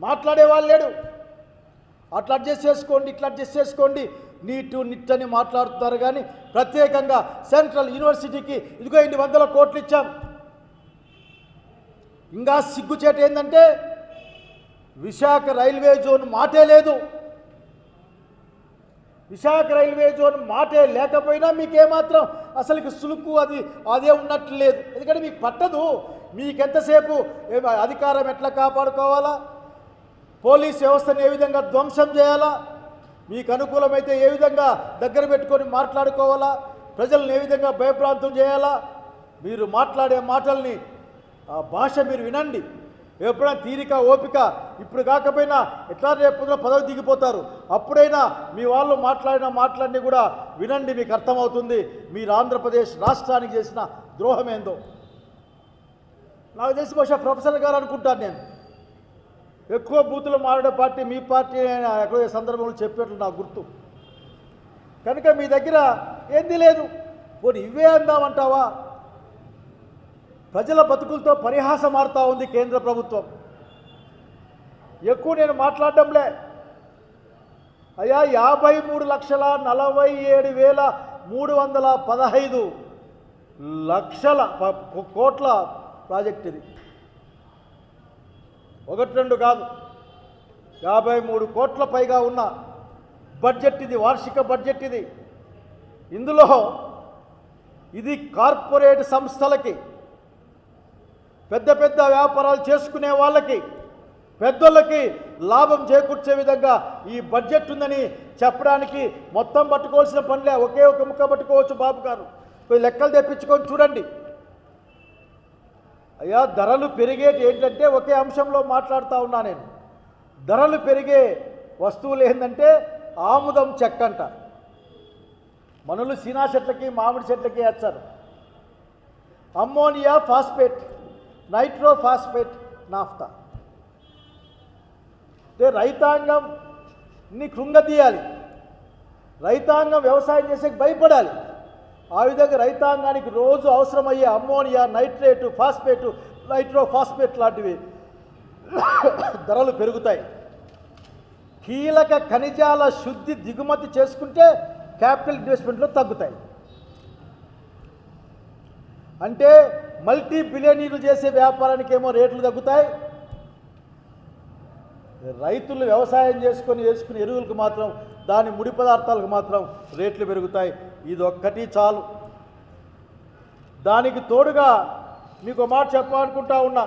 మాట్లాడేవాళ్ళు లేడు. అట్లా అడ్జస్ట్ చేసుకోండి, ఇట్లా అడ్జస్ట్ చేసుకోండి, నీటు నిట్టని మాట్లాడుతున్నారు. కానీ ప్రత్యేకంగా సెంట్రల్ యూనివర్సిటీకి ఇదిగో ఇన్ని వందల కోట్లు ఇచ్చాం. ఇంకా సిగ్గుచేట ఏంటంటే విశాఖ రైల్వే జోన్ మాటే లేదు. విశాఖ రైల్వే జోన్ మాటే లేకపోయినా మీకేమాత్రం అసలుకి సులుకు అదే ఉన్నట్లు లేదు. ఎందుకంటే మీకు పట్టదు. మీకెంతసేపు అధికారం ఎట్లా కాపాడుకోవాలా, పోలీస్ వ్యవస్థను ఏ విధంగా ధ్వంసం చేయాలా, మీకు అనుకూలమైతే ఏ విధంగా దగ్గర పెట్టుకొని మాట్లాడుకోవాలా, ప్రజలను ఏ విధంగా భయప్రాంతం చేయాలా, మీరు మాట్లాడే మాటల్ని ఆ భాష మీరు వినండి. ఎప్పుడైనా తీరిక ఓపిక ఇప్పుడు కాకపోయినా ఎట్లా రేపు పదవి దిగిపోతారు, అప్పుడైనా మీ వాళ్ళు మాట్లాడిన మాటలన్నీ కూడా వినండి. మీకు అర్థమవుతుంది మీరు ఆంధ్రప్రదేశ్ రాష్ట్రానికి చేసిన ద్రోహం ఏందో. నాకు తెలిసి బహుశా ప్రొఫెసర్ గారు అనుకుంటాను నేను. ఎక్కువ బూతులు మాట్లాడే పార్టీ మీ పార్టీ ఎక్కడో సందర్భంలో చెప్పేట్లు నాకు గుర్తు. కనుక మీ దగ్గర ఏంది లేదు. పోనీ ఇవే అందామంటావా? ప్రజల బతుకులతో పరిహాసం ఆడుతూ ఉంది కేంద్ర ప్రభుత్వం. ఎక్కువ నేను మాట్లాడడంలే అయ్యా. 53,47,315 కోట్ల ప్రాజెక్ట్ ఇది. 1-2 కాదు, 53 కోట్ల పైగా ఉన్న బడ్జెట్ ఇది, వార్షిక బడ్జెట్ ఇది. ఇందులో ఇది కార్పొరేట్ సంస్థలకి, పెద్ద పెద్ద వ్యాపారాలు చేసుకునే వాళ్ళకి, పెద్దోళ్ళకి లాభం చేకూర్చే విధంగా ఈ బడ్జెట్ ఉందని చెప్పడానికి మొత్తం పట్టుకోవాల్సిన పనిలే. ఒకే ఒక ముక్క పట్టుకోవచ్చు బాబు గారు. కొన్ని లెక్కలు తెప్పించుకొని చూడండి. అయ్యా ధరలు పెరిగేటి ఏంటంటే ఒకే అంశంలో మాట్లాడుతూ ఉన్నా నేను. ధరలు పెరిగే వస్తువులు ఏంటంటే ఆముదం చెక్కంట. మనులు సీనా చెట్లకి మామిడి చెట్లకి వేస్తారు. Ammonia phosphate, nitro phosphate, naphtha. అంటే రైతాంగంని కృంగతీయాలి, రైతాంగం వ్యవసాయం చేసే భయపడాలి. ఆ విధంగా రైతాంగానికి రోజు అవసరమయ్యే ammonia, nitrate, phosphate, nitro phosphate లాంటివి ధరలు పెరుగుతాయి. కీలక ఖనిజాల శుద్ధి దిగుమతి చేసుకుంటే క్యాపిటల్ ఇన్వెస్ట్మెంట్లు తగ్గుతాయి. అంటే మల్టీ బిలియనీర్లు చేసే వ్యాపారానికి ఏమో రేట్లు తగ్గుతాయి, రైతులు వ్యవసాయం చేసుకునే ఎరువులకు మాత్రం, దాని ముడి పదార్థాలకు మాత్రం రేట్లు పెరుగుతాయి. ఇది ఒక్కటి చాలు. దానికి తోడుగా మీకు మాట చెప్పాలనుకుంటా ఉన్నా.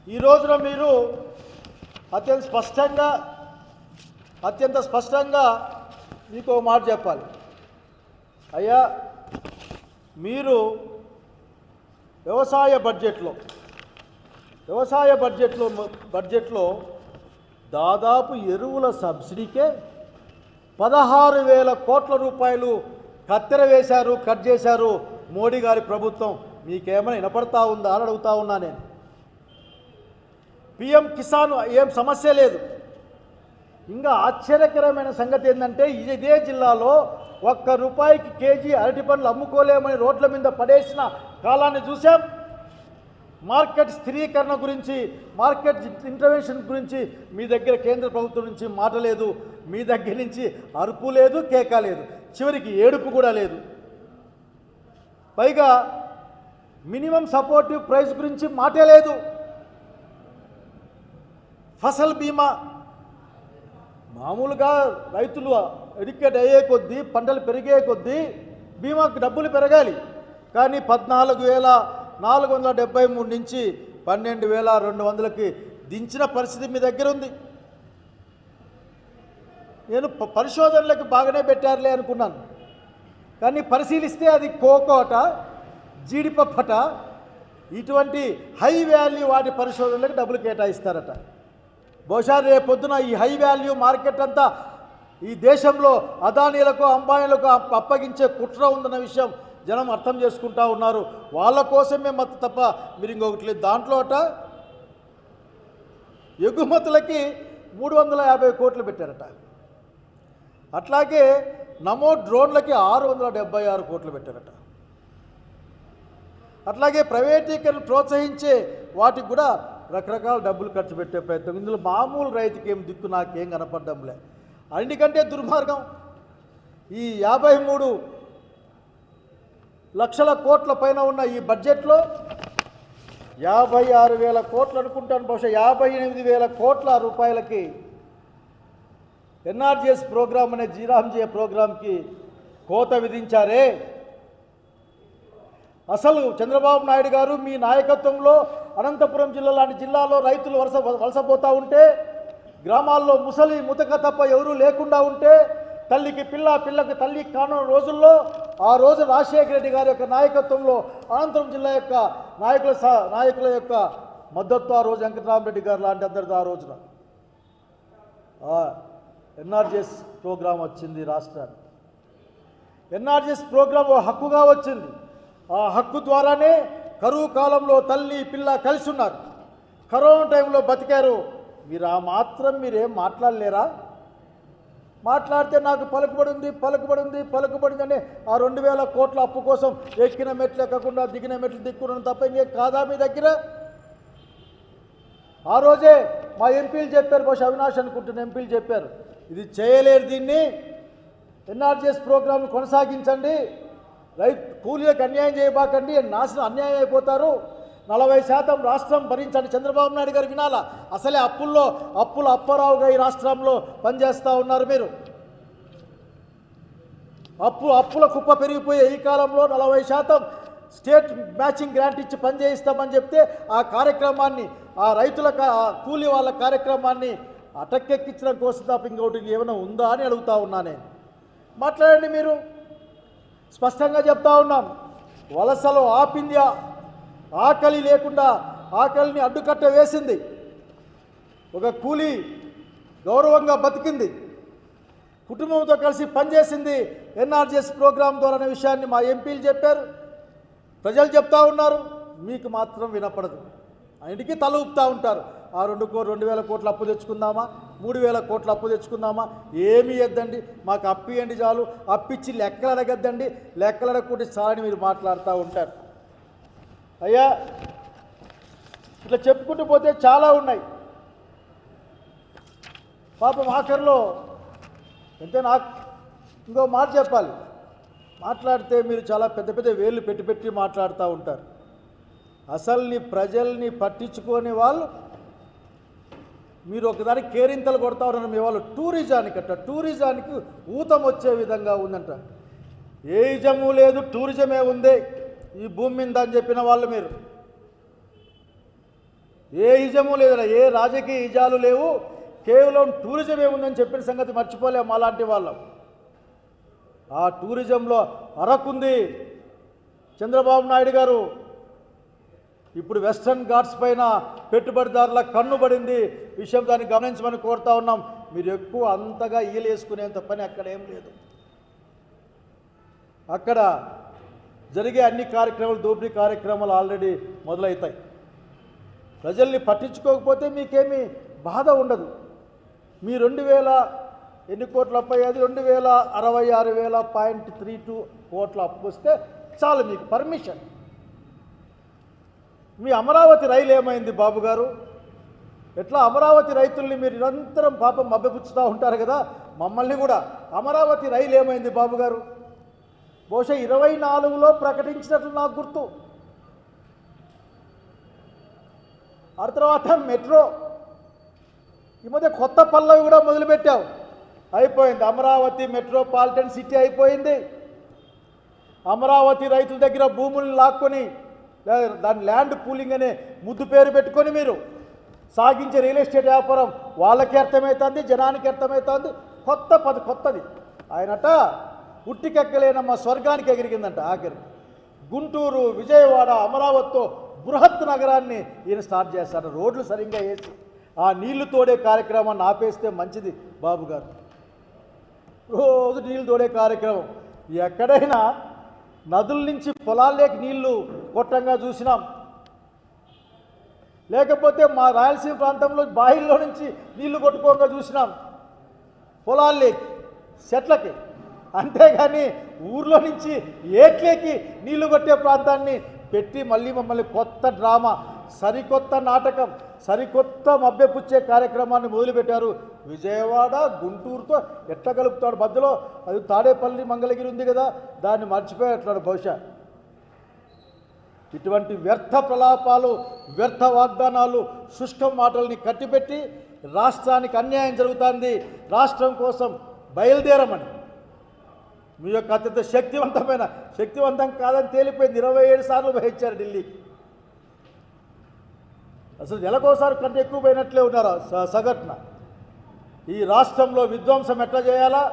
ఈ రోజున మీరు అత్యంత స్పష్టంగా మీకు ఒక మాట చెప్పాలి. అయ్యా మీరు వ్యవసాయ బడ్జెట్లో దాదాపు ఎరువుల సబ్సిడీకే 16,000 కోట్ల రూపాయలు కత్తెర వేశారు, కట్ చేశారు మోడీ గారి ప్రభుత్వం. మీకేమైనా వినపడతా ఉందా అని అడుగుతా ఉన్నా నేను. పిఎం కిసాన్ ఏం సమస్య లేదు. ఇంకా ఆశ్చర్యకరమైన సంగతి ఏంటంటే ఇదే జిల్లాలో ₹1 కేజీ అరటి పండ్లు అమ్ముకోలేమని రోడ్ల మీద పడేసిన కాలాన్ని చూసాం. మార్కెట్ స్థిరీకరణ గురించి, మార్కెట్ ఇంటర్వెన్షన్ గురించి మీ దగ్గర కేంద్ర ప్రభుత్వం నుంచి మాట లేదు. మీ దగ్గర నుంచి అరుపు లేదు, కేక లేదు, చివరికి ఏడుపు కూడా లేదు. పైగా మినిమం సపోర్టివ్ ప్రైస్ గురించి మాటే లేదు. ఫసల్ బీమా మామూలుగా రైతులు ఎడ్యుకేట్ అయ్యే కొద్దీ, పంటలు పెరిగే కొద్దీ బీమాకు డబ్బులు పెరగాలి. కానీ 14,473 నుంచి 12,200కి దించిన పరిస్థితి మీ దగ్గర ఉంది. నేను పరిశోధనలకు బాగానే పెట్టారులే అనుకున్నాను. కానీ పరిశీలిస్తే అది కోకోట, జీడిపప్పట, ఇటువంటి హై వాల్యూ వాటి పరిశోధనలకు డబ్బులు కేటాయిస్తారట. బహుశా రేపొద్దున ఈ హై వాల్యూ మార్కెట్ అంతా ఈ దేశంలో అదానీలకు, అంబానీలకు అప్పగించే కుట్ర ఉందన్న విషయం జనం అర్థం చేసుకుంటా ఉన్నారు. వాళ్ళ కోసమే తప్ప మీరు ఇంకొకటి లేదు. దాంట్లో అట ఎగుమతులకి 350 కోట్లు పెట్టారట. అట్లాగే నమో డ్రోన్లకి 676 కోట్లు పెట్టారట. అట్లాగే ప్రైవేటీకరణ ప్రోత్సహించే వాటికి కూడా రకరకాల డబ్బులు ఖర్చు పెట్టే ప్రయత్నం. ఇందులో మామూలు రైతుకి ఏం దిక్కు నాకేం కనపడ్డంలే. అన్నిటికంటే దుర్మార్గం ఈ 53 లక్షల కోట్ల పైన ఉన్న ఈ బడ్జెట్లో 56,000 కోట్లు అనుకుంటాను, బహుశా 58,000 కోట్ల రూపాయలకి ఎన్ఆర్జీఎస్ ప్రోగ్రామ్ అనే జీరాంజీ ప్రోగ్రాంకి కోత విధించారే. అసలు చంద్రబాబు నాయుడు గారు మీ నాయకత్వంలో అనంతపురం జిల్లా లాంటి జిల్లాలో రైతులు వలసపోతూ ఉంటే, గ్రామాల్లో ముసలి ముతక తప్ప ఎవరూ లేకుండా ఉంటే, తల్లికి పిల్లకు తల్లి కాను రోజుల్లో ఆ రోజు రాజశేఖర రెడ్డి గారి యొక్క నాయకత్వంలో అనంతపురం జిల్లా యొక్క నాయకుల యొక్క మద్దతు ఆ రోజు వెంకటరామరెడ్డి గారు లాంటి అందరితో ఆ రోజున ఎన్ఆర్జీఎస్ ప్రోగ్రాం వచ్చింది రాష్ట్రానికి. ఎన్ఆర్జీఎస్ ప్రోగ్రాం ఓ హక్కుగా వచ్చింది. ఆ హక్కు ద్వారానే కరువు కాలంలో తల్లి పిల్ల కలిసి ఉన్నారు, కరోనా టైంలో బతికారు. మీరు ఆ మాత్రం మీరేం మాట్లాడలేరా? మాట్లాడితే నాకు పలుకుబడింది అని ఆ 2,000 కోట్ల అప్పు కోసం ఎక్కిన మెట్లు ఎక్కకుండా దిగిన మెట్లు దిక్కున్నాను తప్ప ఇంకేం కాదా మీ దగ్గర? ఆ రోజే మా ఎంపీలు చెప్పారు, బహుశా అవినాష్ అనుకుంటున్న ఎంపీలు చెప్పారు, ఇది చేయలేరు, దీన్ని ఎన్ఆర్జీఎస్ ప్రోగ్రాంను కొనసాగించండి, కూలీలకు అన్యాయం చేయబాకండి, అన్యాయం అయిపోతారు, 40% రాష్ట్రం భరించండి. చంద్రబాబు నాయుడు గారు వినాలా? అసలే అప్పుల అప్పారావుగా ఈ రాష్ట్రంలో పనిచేస్తూ ఉన్నారు మీరు. అప్పుల కుప్ప పెరిగిపోయే ఈ కాలంలో 40% స్టేట్ మ్యాచింగ్ గ్రాంట్ ఇచ్చి పనిచేయిస్తామని చెప్తే ఆ కార్యక్రమాన్ని, ఆ రైతుల కూలీ వాళ్ళ కార్యక్రమాన్ని అటక్కెక్కించడం కోసం తప్ప ఇంకోటి ఏమైనా ఉందా అని అడుగుతా ఉన్నా నేను. మాట్లాడండి మీరు. స్పష్టంగా చెప్తా ఉన్నాం, వలసలో ఆపింది ఆకలి లేకుండా ఆకలిని అడ్డుకట్ట వేసింది. ఒక కూలీ గౌరవంగా బతికింది, కుటుంబంతో కలిసి పనిచేసింది ఎన్ఆర్జీఎస్ ప్రోగ్రాం ద్వారా అనే విషయాన్ని మా ఎంపీలు చెప్పారు, ప్రజలు చెప్తా ఉన్నారు. మీకు మాత్రం వినపడదు, అన్నిటికీ తల ఊపుతూ ఉంటారు. ఆ 2,000 కోట్ల అప్పు తెచ్చుకుందామా, 3,000 కోట్ల అప్పు తెచ్చుకుందామా, ఏమీ ఇద్దండి, మాకు అప్పు ఇవ్వండి చాలు, అప్పిచ్చి లెక్కలు అడగద్దండి, లెక్కలు అడగకుంటే చాలని మీరు మాట్లాడుతూ ఉంటారు. అయ్యా ఇట్లా చెప్పుకుంటూ పోతే చాలా ఉన్నాయి. పాపం ఆఖరిలో అంటే నాకు ఇంకో మాట చెప్పాలి, మాట్లాడితే మీరు చాలా పెద్ద వేళ్ళు పెట్టి మాట్లాడుతూ ఉంటారు. అసలు ప్రజల్ని పట్టించుకోని వాళ్ళు మీరు ఒకదానికి కేరింతలు కొడతా ఉన్నారు. మీ వాళ్ళు టూరిజానికి ఊతం వచ్చే విధంగా ఉందంట. ఏ ఇజము లేదు, టూరిజమే ఉంది ఈ భూమి మీద అని చెప్పిన వాళ్ళు మీరు. ఏ ఇజము లేదన్నా, ఏ రాజకీయ ఇజాలు లేవు, కేవలం టూరిజమే ఉందని చెప్పిన సంగతి మర్చిపోలేము అలాంటి వాళ్ళం. ఆ టూరిజంలో అరకుంది చంద్రబాబు నాయుడు గారు. ఇప్పుడు వెస్టర్న్ ఘాట్స్ పైన పెట్టుబడిదారుల కన్ను పడింది విషయం, దాన్ని గమనించమని కోరుతా ఉన్నాం. మీరు ఎక్కువ అంతగా ఈలేసుకునేంత పని అక్కడ ఏం లేదు. అక్కడ జరిగే అన్ని కార్యక్రమాలు, దోపిడీ కార్యక్రమాలు ఆల్రెడీ మొదలవుతాయి. ప్రజల్ని పట్టించుకోకపోతే మీకేమీ బాధ ఉండదు. మీ 2,000 ఎన్ని కోట్ల అప్పు అయ్యేది, 2,66,000.32 కోట్ల అప్పు వస్తే చాలు మీకు పర్మిషన్. మీ అమరావతి రైలు ఏమైంది బాబు గారు? ఎట్లా అమరావతి రైతుల్ని మీరు నిరంతరం పాపం మభ్యపుచ్చుతూ ఉంటారు కదా, మమ్మల్ని కూడా. అమరావతి రైలు ఏమైంది బాబు గారు? బహుశా 24లో ప్రకటించినట్లు నాకు గుర్తు. ఆ తర్వాత మెట్రో, ఈ మధ్య కొత్త పల్లవి కూడా మొదలుపెట్టావు, అయిపోయింది. అమరావతి మెట్రోపాలిటన్ సిటీ అయిపోయింది. అమరావతి రైతుల దగ్గర భూములను లాక్కొని దాని ల్యాండ్ పూలింగ్ అనే ముద్దు పేరు పెట్టుకొని మీరు సాగించే రియల్ ఎస్టేట్ వ్యాపారం వాళ్ళకి అర్థమవుతుంది, జనానికి అర్థమవుతుంది. కొత్తది ఆయనట ఉట్టికెక్కలేనమ్మ స్వర్గానికి ఎగిరిగిందంట. ఆఖరి గుంటూరు, విజయవాడ, అమరావతితో బృహత్ నగరాన్ని ఈయన స్టార్ట్ చేస్తారు. రోడ్లు సరిగ్గా వేసి ఆ నీళ్లు తోడే కార్యక్రమాన్ని ఆపేస్తే మంచిది బాబు గారు. రోజు నీళ్లు తోడే కార్యక్రమం. ఎక్కడైనా నదుల నుంచి పొలాల్లోకి నీళ్లు కొట్టంగా చూసినాం, లేకపోతే మా రాయలసీమ ప్రాంతంలో బాయిల్లో నుంచి నీళ్లు కొట్టుకోగా చూసినాం పొలాల్లోకి, చెట్లకి. అంతేగాని ఊర్లో నుంచి ఏట్లేకి నీళ్లు కొట్టే ప్రాంతాన్ని పెట్టి మళ్ళీ మమ్మల్ని కొత్త డ్రామా, సరికొత్త నాటకం, సరికొత్త మభ్యపుచ్చే కార్యక్రమాన్ని మొదలుపెట్టారు. విజయవాడ గుంటూరుతో ఎట్లా కలుపుతాడు? మధ్యలో అది తాడేపల్లి మంగళగిరి ఉంది కదా, దాన్ని మర్చిపోయేట్లాడు బహుశా. ఇటువంటి వ్యర్థ ప్రలాపాలు, వ్యర్థ వాగ్దానాలు, శుష్కం మాటల్ని కట్టిపెట్టి రాష్ట్రానికి అన్యాయం జరుగుతుంది. రాష్ట్రం కోసం బయలుదేరమని మీ యొక్క అత్యంత శక్తివంతం కాదని తేలిపోయింది. 27 సార్లు వహించారు ఢిల్లీకి. అసలు నెలకోసారి కంటే ఎక్కువ పోయినట్లే ఉన్నారు సగటున. ఈ రాష్ట్రంలో విధ్వంసం ఎట్లా చేయాలా,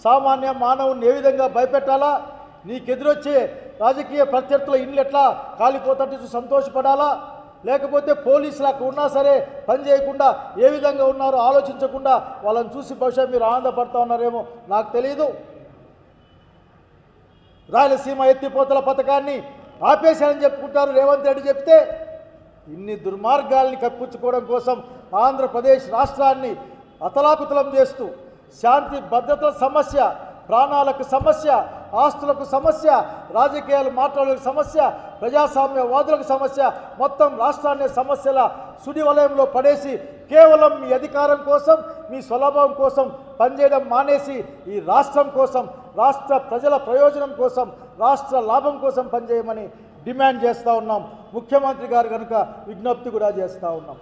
సామాన్య మానవుని ఏ విధంగా భయపెట్టాలా, నీకెదురొచ్చే రాజకీయ ప్రత్యర్థుల ఇండ్లు ఎట్లా కాలిపోతుంటే సంతోషపడాలా, లేకపోతే పోలీసులకు ఉన్నా సరే పని చేయకుండా ఏ విధంగా ఉన్నారో ఆలోచించకుండా వాళ్ళని చూసి బహుశా మీరు ఆనందపడతా ఉన్నారేమో నాకు తెలియదు. రాయలసీమ ఎత్తిపోతల పథకాన్ని ఆపేశారని చెప్పుకుంటారు రేవంత్ రెడ్డి చెప్తే. ఇన్ని దుర్మార్గాల్ని కప్పించుకోవడం కోసం ఆంధ్రప్రదేశ్ రాష్ట్రాన్ని అతలాకుతలం చేస్తూ శాంతి భద్రతల సమస్య, ప్రాణాలకు సమస్య, ఆస్తులకు సమస్య, రాజకీయాలు మాట్లాడే సమస్య, ప్రజాస్వామ్యవాదులకు సమస్య, మొత్తం రాష్ట్రాన్ని సమస్యల సుడి వలయంలో పడేసి కేవలం మీ అధికారం కోసం, మీ స్వలాభం కోసం పనిచేయడం మానేసి ఈ రాష్ట్రం కోసం, రాష్ట్ర ప్రజల ప్రయోజనం కోసం, రాష్ట్ర లాభం కోసం పనిచేయమని డిమాండ్ చేస్తూ ఉన్నాం. ముఖ్యమంత్రి గారు కనుక విజ్ఞప్తి కూడా చేస్తూ ఉన్నాం.